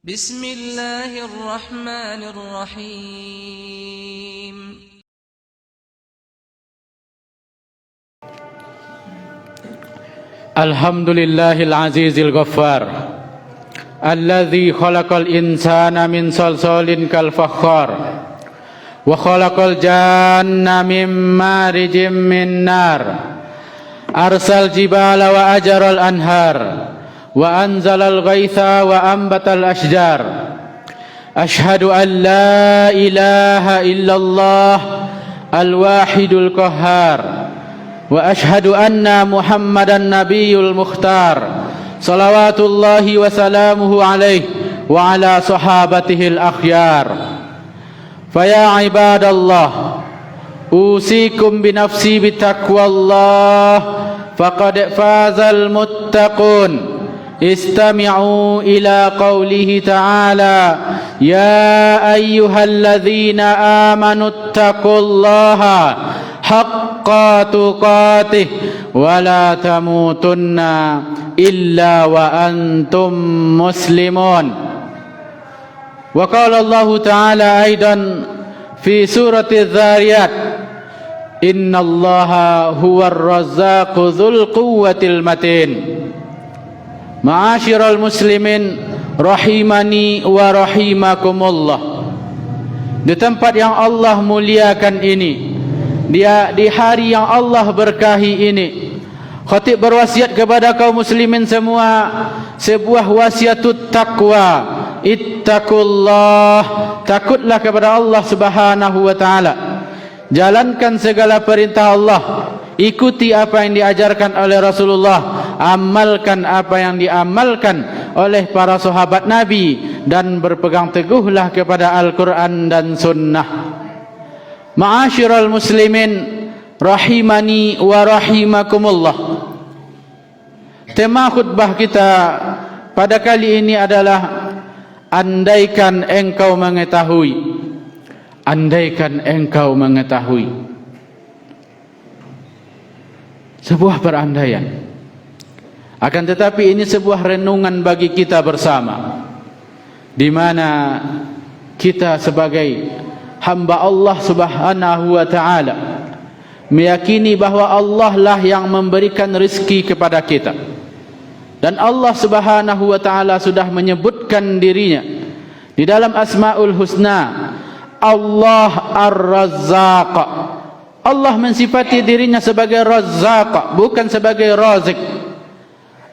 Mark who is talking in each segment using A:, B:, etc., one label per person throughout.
A: بسم الله الرحمن الرحيم
B: الحمد لله العزيز الغفار الذي خلق الإنسان من صلصال كالفخار وخلق الجن من مارج من نار أرسل الجبال وأجر الأنهار وأنزل الغيث وأنبت الأشجار أشهد أن لا إله إلا الله الواحد القهار وأشهد أن محمدا النبي المختار صلوات الله وسلامه عليه وعلى صحابته الأخيار فيا عباد الله أوصيكم بنفسي بتقوى الله فقد فاز المتقون استمعوا إلى قوله تعالى يا أيها الذين آمنوا اتقوا الله حق تقاته ولا تموتن إلا وأنتم مسلمون وقال الله تعالى أيضا في سورة الذاريات إن الله هو الرزاق ذو القوة المتين Ma'asyiral muslimin rahimani wa rahimakumullah. Di tempat yang Allah muliakan ini, di hari yang Allah berkahi ini, khatib berwasiat kepada kaum muslimin semua sebuah wasiatut taqwa. Ittaqullah, takutlah kepada Allah Subhanahu wa taala. Jalankan segala perintah Allah, ikuti apa yang diajarkan oleh Rasulullah, amalkan apa yang diamalkan oleh para sahabat Nabi, dan berpegang teguhlah kepada Al-Quran dan Sunnah. Ma'asyiral muslimin rahimani wa rahimakumullah. Tema khutbah kita pada kali ini adalah andaikan engkau mengetahui. Andaikan engkau mengetahui. Sebuah perandaian. Akan tetapi ini sebuah renungan bagi kita bersama, di mana kita sebagai hamba Allah Subhanahu wa taala meyakini bahwa Allah lah yang memberikan rezeki kepada kita. Dan Allah Subhanahu wa taala sudah menyebutkan dirinya di dalam Asmaul Husna, Allah Ar-Razzaq. Allah mensifati dirinya sebagai Razzaq, bukan sebagai Razik.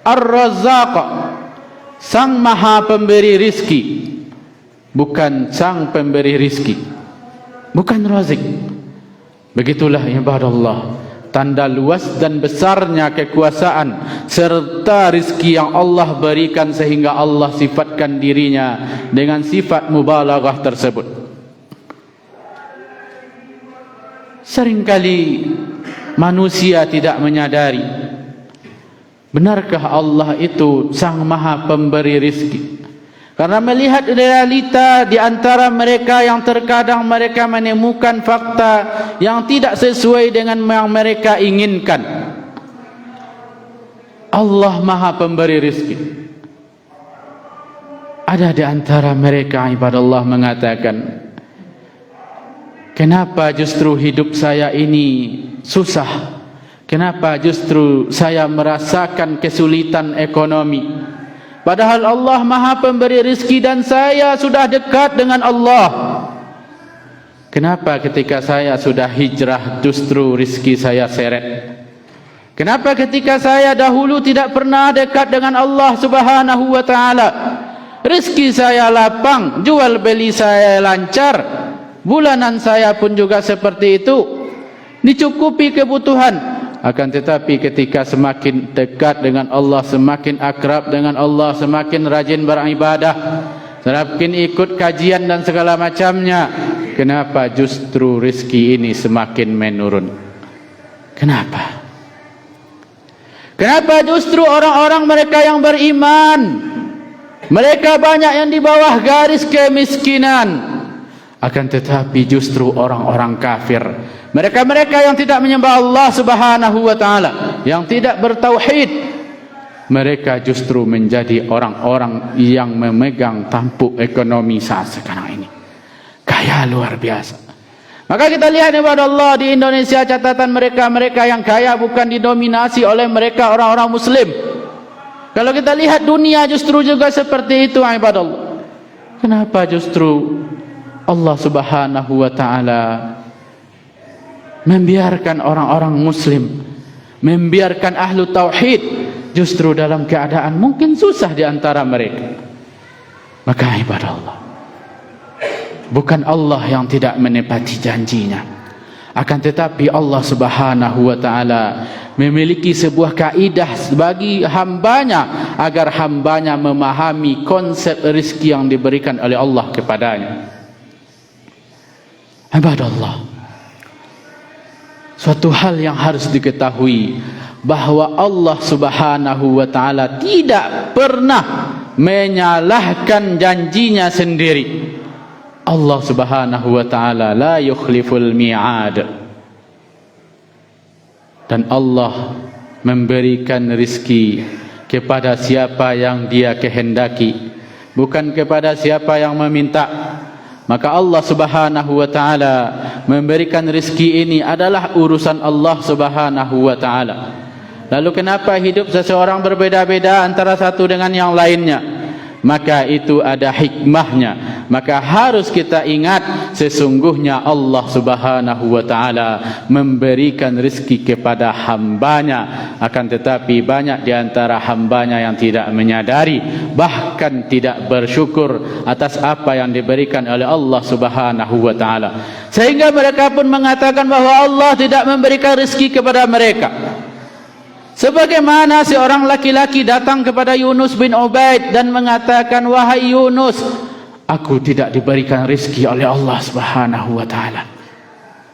B: Ar-Razzaq, sang maha pemberi rizki, bukan sang pemberi rizki, bukan Razik. Begitulah ibadallah, tanda luas dan besarnya kekuasaan serta rizki yang Allah berikan, sehingga Allah sifatkan dirinya dengan sifat mubalaghah tersebut. Seringkali manusia tidak menyadari, benarkah Allah itu sang maha pemberi rizki? Karena melihat realita di antara mereka yang terkadang mereka menemukan fakta yang tidak sesuai dengan yang mereka inginkan. Allah maha pemberi rizki. Ada di antara mereka ibadallah mengatakan, kenapa justru hidup saya ini susah? Kenapa justru saya merasakan kesulitan ekonomi? Padahal Allah maha pemberi rezeki dan saya sudah dekat dengan Allah. Kenapa ketika saya sudah hijrah justru rezeki saya seret? Kenapa ketika saya dahulu tidak pernah dekat dengan Allah Subhanahu wa taala, rezeki saya lapang, jual beli saya lancar, bulanan saya pun juga seperti itu, dicukupi kebutuhan. Akan tetapi ketika semakin dekat dengan Allah, semakin akrab dengan Allah, semakin rajin beribadah, semakin ikut kajian dan segala macamnya, kenapa justru rezeki ini semakin menurun? Kenapa? Kenapa justru orang-orang mereka yang beriman, mereka banyak yang di bawah garis kemiskinan, akan tetapi justru orang-orang kafir, mereka-mereka yang tidak menyembah Allah Subhanahu wa taala, yang tidak bertauhid, mereka justru menjadi orang-orang yang memegang tampuk ekonomi saat sekarang ini. Kaya luar biasa. Maka kita lihat kepada Allah di Indonesia, catatan mereka yang kaya bukan didominasi oleh mereka orang-orang Muslim. Kalau kita lihat dunia justru juga seperti itu ibadah Allah. Kenapa justru Allah Subhanahu wa taala membiarkan orang-orang Muslim, membiarkan ahlu tauhid justru dalam keadaan mungkin susah di antara mereka? Maka ibadah Allah, bukan Allah yang tidak menepati janjinya, akan tetapi Allah Subhanahu wa taala memiliki sebuah kaidah bagi hambanya agar hambanya memahami konsep rezeki yang diberikan oleh Allah kepadanya. Ibadah Allah, suatu hal yang harus diketahui bahwa Allah Subhanahu wa taala tidak pernah menyalahkan janjinya sendiri. Allah Subhanahu wa taala la yukhliful mi'ad. Dan Allah memberikan rizki kepada siapa yang Dia kehendaki, bukan kepada siapa yang meminta. Maka Allah Subhanahu wa taala memberikan rizki ini adalah urusan Allah Subhanahu wa taala. Lalu kenapa hidup seseorang berbeda-beda antara satu dengan yang lainnya? Maka itu ada hikmahnya. Maka harus kita ingat sesungguhnya Allah Subhanahu wa taala memberikan rezeki kepada hambanya, akan tetapi banyak di antara hambanya yang tidak menyadari, bahkan tidak bersyukur atas apa yang diberikan oleh Allah Subhanahu wa taala, sehingga mereka pun mengatakan bahwa Allah tidak memberikan rezeki kepada mereka. Sebagaimana seorang laki-laki datang kepada Yunus bin Ubaid dan mengatakan, wahai Yunus, aku tidak diberikan rezeki oleh Allah Subhanahu wa taala.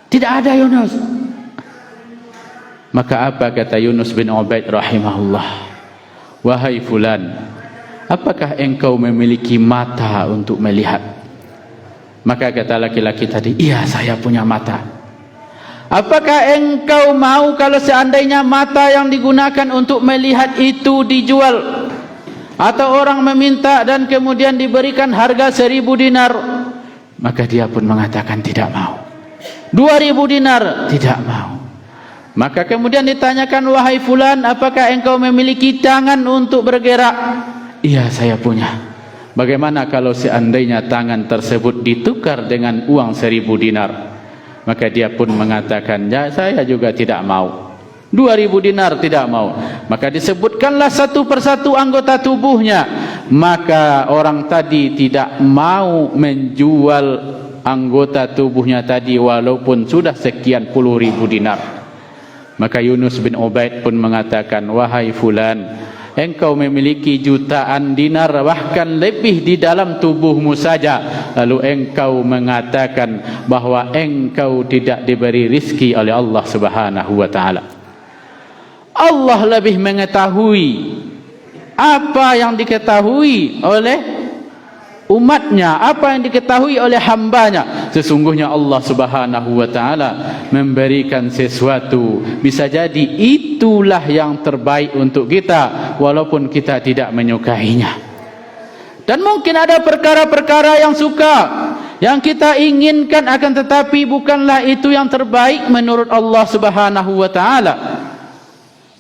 B: Tidak ada Yunus. Maka apa kata Yunus bin Ubaid rahimahullah? Wahai fulan, apakah engkau memiliki mata untuk melihat? Maka kata laki-laki tadi, iya saya punya mata. Apakah engkau mau kalau seandainya mata yang digunakan untuk melihat itu dijual, atau orang meminta dan kemudian diberikan harga 1.000 dinar? Maka dia pun mengatakan tidak mau. 2.000 dinar, tidak mau. Maka kemudian ditanyakan, wahai fulan, apakah engkau memiliki tangan untuk bergerak? Iya saya punya. Bagaimana kalau seandainya tangan tersebut ditukar dengan uang 1.000 dinar? Maka dia pun mengatakan, ya saya juga tidak mau. 2.000 dinar tidak mau. Maka disebutkanlah satu persatu anggota tubuhnya. Maka orang tadi tidak mau menjual anggota tubuhnya tadi walaupun sudah sekian puluh ribu dinar. Maka Yunus bin Ubaid pun mengatakan, wahai fulan, engkau memiliki jutaan dinar bahkan lebih di dalam tubuhmu saja, lalu engkau mengatakan bahwa engkau tidak diberi rizki oleh Allah Subhanahu wa taala. Allah lebih mengetahui apa yang diketahui oleh umatnya, apa yang diketahui oleh hambanya. Sesungguhnya Allah Subhanahu wa taala memberikan sesuatu, bisa jadi itulah yang terbaik untuk kita walaupun kita tidak menyukainya. Dan mungkin ada perkara-perkara yang yang kita inginkan, akan tetapi bukanlah itu yang terbaik menurut Allah Subhanahu wa taala.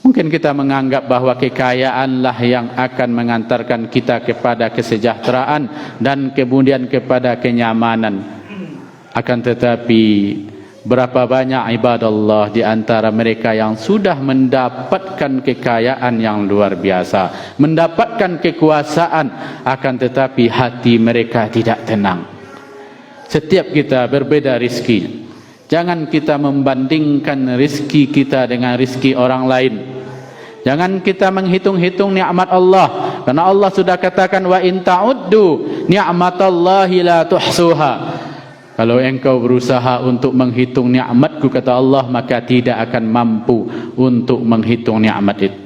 B: Mungkin kita menganggap bahwa kekayaanlah yang akan mengantarkan kita kepada kesejahteraan dan kemudian kepada kenyamanan. Akan tetapi berapa banyak ibadah Allah di antara mereka yang sudah mendapatkan kekayaan yang luar biasa, mendapatkan kekuasaan, akan tetapi hati mereka tidak tenang. Setiap kita berbeda rizki. Jangan kita membandingkan rizki kita dengan rizki orang lain. Jangan kita menghitung-hitung nikmat Allah, karena Allah sudah katakan, wa in ta'uddu ni'matallahi la tuhsuha. Kalau engkau berusaha untuk menghitung nikmatku, kata Allah, maka tidak akan mampu untuk menghitung nikmat itu.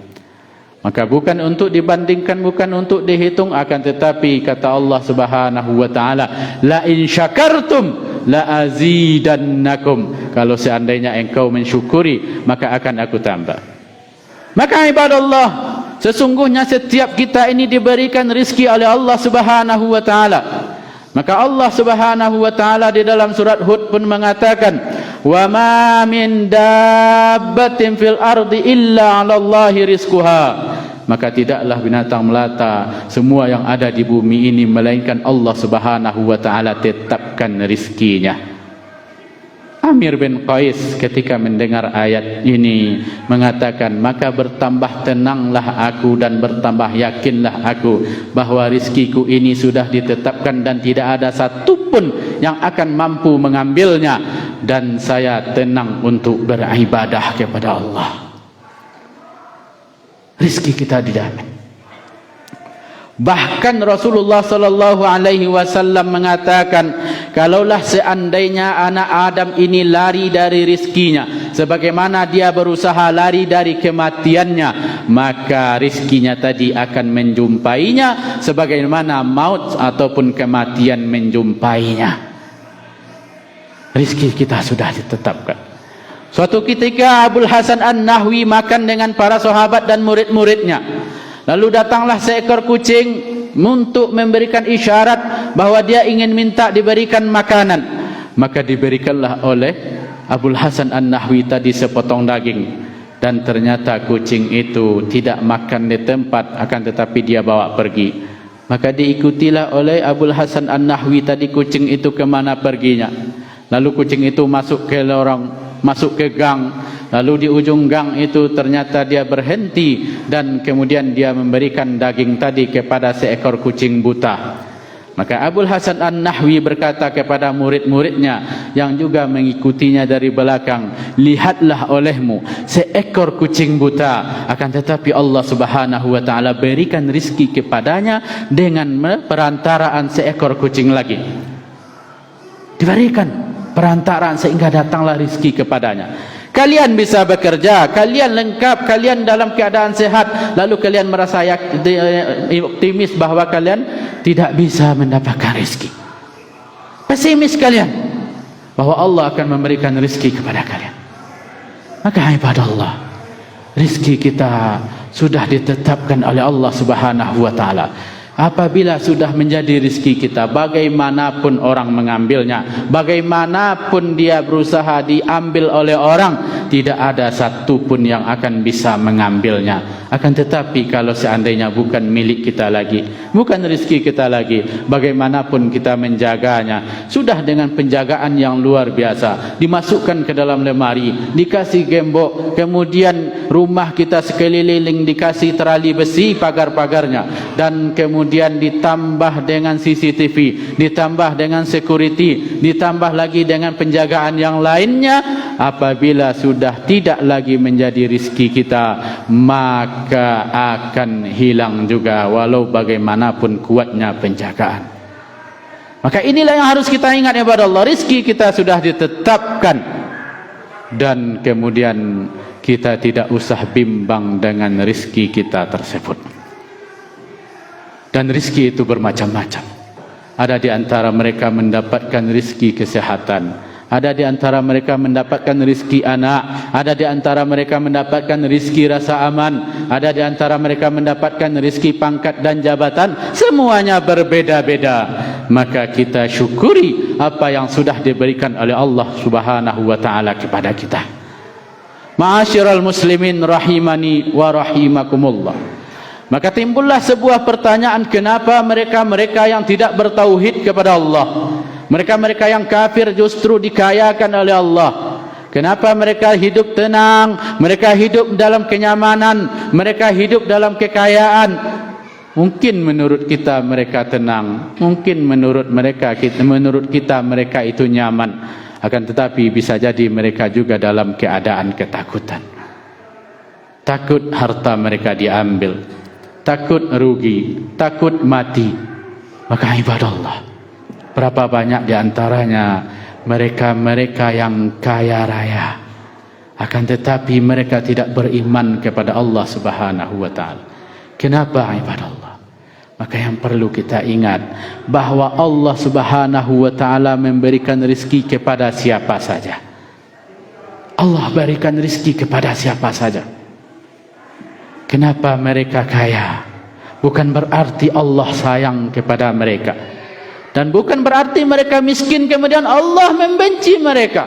B: Maka bukan untuk dibandingkan, bukan untuk dihitung, akan tetapi kata Allah Subhanahu wa taala, la in syakartum la azidannakum. Kalau seandainya engkau mensyukuri, maka akan aku tambah. Maka ibadah Allah, sesungguhnya setiap kita ini diberikan rizki oleh Allah Subhanahu wa taala. Maka Allah Subhanahu wa taala di dalam surat Hud pun mengatakan, "Wa ma min dabbatin fil ardi illa 'alallahi rizquha." Maka tidaklah binatang melata semua yang ada di bumi ini melainkan Allah Subhanahu wa taala tetapkan rizkinya. Amir bin Qais ketika mendengar ayat ini mengatakan, maka bertambah tenanglah aku dan bertambah yakinlah aku bahwa rizkiku ini sudah ditetapkan dan tidak ada satupun yang akan mampu mengambilnya, dan saya tenang untuk beribadah kepada Allah. Rizki kita dijamin. Bahkan Rasulullah sallallahu alaihi wasallam mengatakan, kalaulah seandainya anak Adam ini lari dari rizkinya sebagaimana dia berusaha lari dari kematiannya, maka rizkinya tadi akan menjumpainya sebagaimana maut ataupun kematian menjumpainya. Rizki kita sudah ditetapkan. Suatu ketika Abul Hasan An-Nahwi makan dengan para sahabat dan murid-muridnya. Lalu datanglah seekor kucing untuk memberikan isyarat bahwa dia ingin minta diberikan makanan. Maka diberikanlah oleh Abul Hasan An-Nahwi tadi sepotong daging. Dan ternyata kucing itu tidak makan di tempat, akan tetapi dia bawa pergi. Maka diikutilah oleh Abul Hasan An-Nahwi tadi kucing itu kemana perginya. Lalu kucing itu masuk ke lorong, masuk ke gang. Lalu di ujung gang itu ternyata dia berhenti dan kemudian dia memberikan daging tadi kepada seekor kucing buta. Maka Abul Hasan An-Nahwi berkata kepada murid-muridnya yang juga mengikutinya dari belakang, lihatlah olehmu seekor kucing buta, akan tetapi Allah Subhanahu wa taala berikan rizki kepadanya dengan perantaraan seekor kucing lagi. Diberikan perantaraan sehingga datanglah rizki kepadanya. Kalian bisa bekerja, kalian lengkap, kalian dalam keadaan sehat, lalu kalian merasa optimis bahwa kalian tidak bisa mendapatkan rezeki. Pesimis kalian bahwa Allah akan memberikan rezeki kepada kalian. Maka ibadah Allah, rezeki kita sudah ditetapkan oleh Allah Subhanahu wa taala. Apabila sudah menjadi rizki kita, bagaimanapun orang mengambilnya, bagaimanapun dia berusaha diambil oleh orang, tidak ada satupun yang akan bisa mengambilnya. Akan tetapi kalau seandainya bukan milik kita lagi, bukan rizki kita lagi, bagaimanapun kita menjaganya, sudah dengan penjagaan yang luar biasa, dimasukkan ke dalam lemari, dikasih gembok, kemudian rumah kita sekeliling dikasih terali besi pagar-pagarnya, dan kemudian ditambah dengan CCTV, ditambah dengan security, ditambah lagi dengan penjagaan yang lainnya. Apabila sudah tidak lagi menjadi rizki kita, maka akan hilang juga walau bagaimanapun kuatnya penjagaan. Maka inilah yang harus kita ingat kepada Allah, rizki kita sudah ditetapkan, dan kemudian kita tidak usah bimbang dengan rizki kita tersebut. Dan rizki itu bermacam-macam. Ada di antara mereka mendapatkan rizki kesehatan, ada di antara mereka mendapatkan rizki anak, ada di antara mereka mendapatkan rizki rasa aman, ada di antara mereka mendapatkan rizki pangkat dan jabatan. Semuanya berbeda-beda. Maka kita syukuri apa yang sudah diberikan oleh Allah Subhanahu wa taala kepada kita. Ma'asyiral muslimin rahimani wa rahimakumullah. Maka timbullah sebuah pertanyaan, kenapa mereka-mereka yang tidak bertauhid kepada Allah, mereka-mereka yang kafir justru dikayakan oleh Allah? Kenapa mereka hidup tenang, mereka hidup dalam kenyamanan, mereka hidup dalam kekayaan? Mungkin menurut kita mereka tenang, mungkin menurut kita mereka itu nyaman, akan tetapi bisa jadi mereka juga dalam keadaan ketakutan. Takut harta mereka diambil, takut rugi, takut mati. Maka ibadah Allah, berapa banyak di antaranya mereka-mereka yang kaya raya, akan tetapi mereka tidak beriman kepada Allah Subhanahu wa taala. Kenapa ibadah Allah? Maka yang perlu kita ingat bahwa Allah Subhanahu wa taala memberikan rezeki kepada siapa saja. Allah berikan rezeki kepada siapa saja. Kenapa mereka kaya? Bukan berarti Allah sayang kepada mereka, dan bukan berarti mereka miskin kemudian Allah membenci mereka.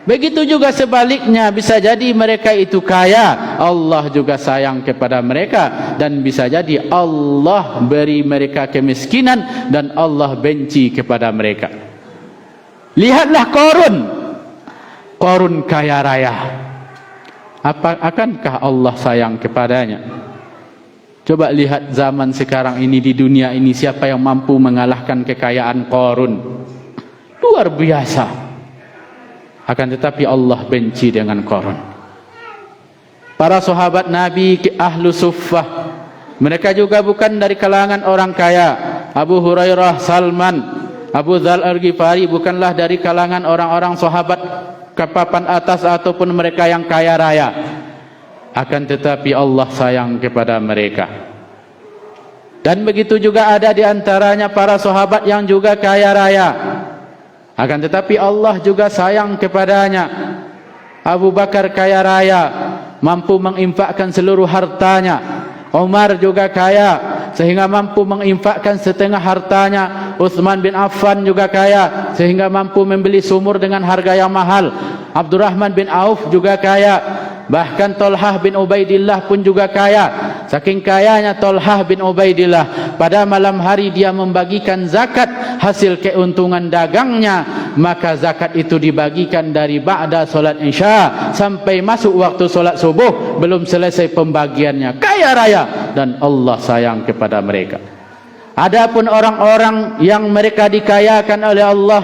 B: Begitu juga sebaliknya, bisa jadi mereka itu kaya, Allah juga sayang kepada mereka, dan bisa jadi Allah beri mereka kemiskinan dan Allah benci kepada mereka. Lihatlah Qarun kaya raya. Akankah Allah sayang kepadanya? Coba lihat zaman sekarang ini di dunia ini, siapa yang mampu mengalahkan kekayaan Qarun? Luar biasa. Akan tetapi Allah benci dengan Qarun. Para sahabat Nabi ahlu suffah, mereka juga bukan dari kalangan orang kaya. Abu Hurairah, Salman, Abu Dzar Al-Ghifari bukanlah dari kalangan orang-orang sahabat kepapan atas ataupun mereka yang kaya raya. Akan tetapi Allah sayang kepada mereka. Dan begitu juga ada di antaranya para sahabat yang juga kaya raya, akan tetapi Allah juga sayang kepadanya. Abu Bakar kaya raya, mampu menginfakkan seluruh hartanya. Umar juga kaya sehingga mampu menginfakkan setengah hartanya. Utsman bin Affan juga kaya sehingga mampu membeli sumur dengan harga yang mahal. Abdurrahman bin Auf juga kaya. Bahkan Tolhah bin Ubaidillah pun juga kaya. Saking kayanya Tolhah bin Ubaidillah, pada malam hari dia membagikan zakat hasil keuntungan dagangnya, maka zakat itu dibagikan dari ba'da solat isya sampai masuk waktu solat subuh, belum selesai pembagiannya. Kaya raya, dan Allah sayang kepada mereka. Adapun orang-orang yang mereka dikayakan oleh Allah,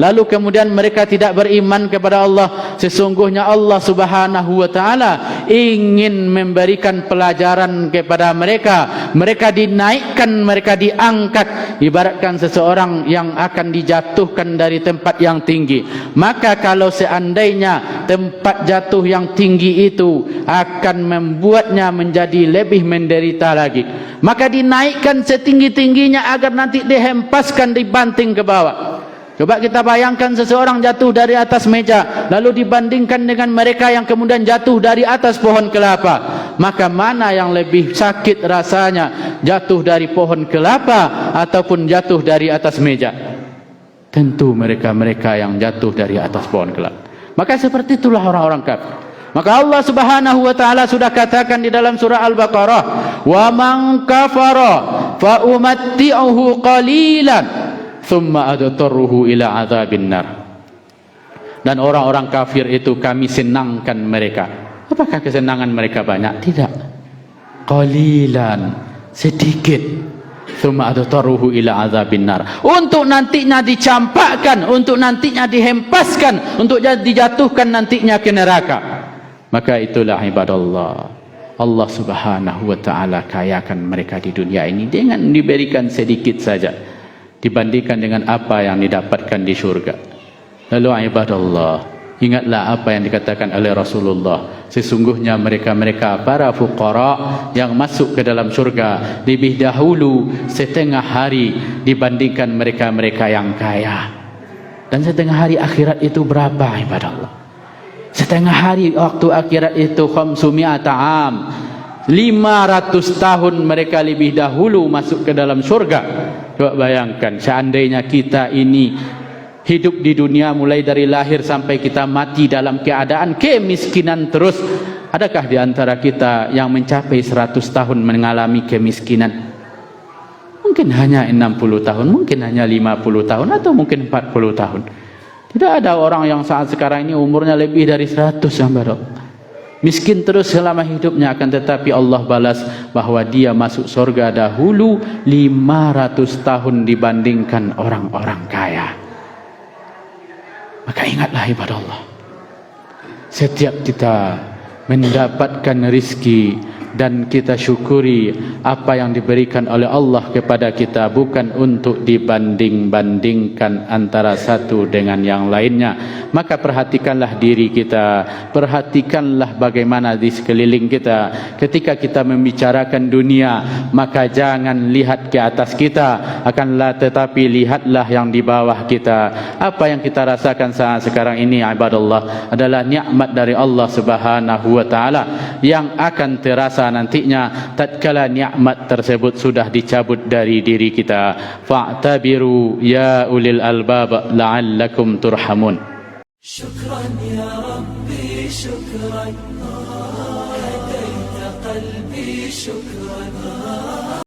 B: lalu kemudian mereka tidak beriman kepada Allah, sesungguhnya Allah Subhanahu wa taala ingin memberikan pelajaran kepada mereka. Mereka dinaikkan, mereka diangkat, ibaratkan seseorang yang akan dijatuhkan dari tempat yang tinggi. Maka kalau seandainya tempat jatuh yang tinggi itu akan membuatnya menjadi lebih menderita lagi, maka dinaikkan setinggi-tingginya agar nanti dihempaskan, dibanting ke bawah. Coba kita bayangkan seseorang jatuh dari atas meja, lalu dibandingkan dengan mereka yang kemudian jatuh dari atas pohon kelapa. Maka mana yang lebih sakit rasanya, jatuh dari pohon kelapa ataupun jatuh dari atas meja? Tentu mereka-mereka yang jatuh dari atas pohon kelapa. Maka seperti itulah orang-orang kafir. Maka Allah Subhanahu wa taala sudah katakan di dalam surah Al-Baqarah, "Wa man kafara fa umatti'uhu qalilan thumma adtarruhu ila adzabin nar." Dan orang-orang kafir itu kami senangkan mereka. Apakah kesenangan mereka banyak? Tidak. Qalilan, sedikit. Thumma adtarruhu ila adzabin nar. Untuk nantinya dicampakkan, untuk nantinya dihempaskan, untuk dijatuhkan nantinya ke neraka. Maka itulah ibadallah, Allah Subhanahu wa taala kayakan mereka di dunia ini dengan diberikan sedikit saja dibandingkan dengan apa yang didapatkan di syurga. Lalu ibadallah, ingatlah apa yang dikatakan oleh Rasulullah, sesungguhnya mereka-mereka para fuqara yang masuk ke dalam syurga lebih dahulu setengah hari dibandingkan mereka-mereka yang kaya. Dan setengah hari akhirat itu berapa ibadallah? Setengah hari waktu akhirat itu 500 am, 500 tahun mereka lebih dahulu masuk ke dalam surga. Coba bayangkan, seandainya kita ini hidup di dunia mulai dari lahir sampai kita mati dalam keadaan kemiskinan terus, adakah di antara kita yang mencapai 100 tahun mengalami kemiskinan? Mungkin hanya 60 tahun, mungkin hanya 50 tahun, atau mungkin 40 tahun. Tidak ada orang yang saat sekarang ini umurnya lebih dari 100 yang baru miskin terus selama hidupnya, akan tetapi Allah balas bahwa dia masuk surga dahulu 500 tahun dibandingkan orang-orang kaya. Maka ingatlah ibadah Allah, setiap kita mendapatkan rizki dan kita syukuri apa yang diberikan oleh Allah kepada kita, bukan untuk dibanding-bandingkan antara satu dengan yang lainnya. Maka perhatikanlah diri kita, perhatikanlah bagaimana di sekeliling kita. Ketika kita membicarakan dunia, maka jangan lihat ke atas kita, akanlah tetapi lihatlah yang di bawah kita. Apa yang kita rasakan saat sekarang ini ibadallah adalah nikmat dari Allah Subhanahu wa taala yang akan terasa masa nantinya tatkala nikmat tersebut sudah dicabut dari diri kita. Fa'tabiru ya ulil albab la'allakum turhamun.
C: Syukran ya Rabbi syukran, hadaita qalbi syukran.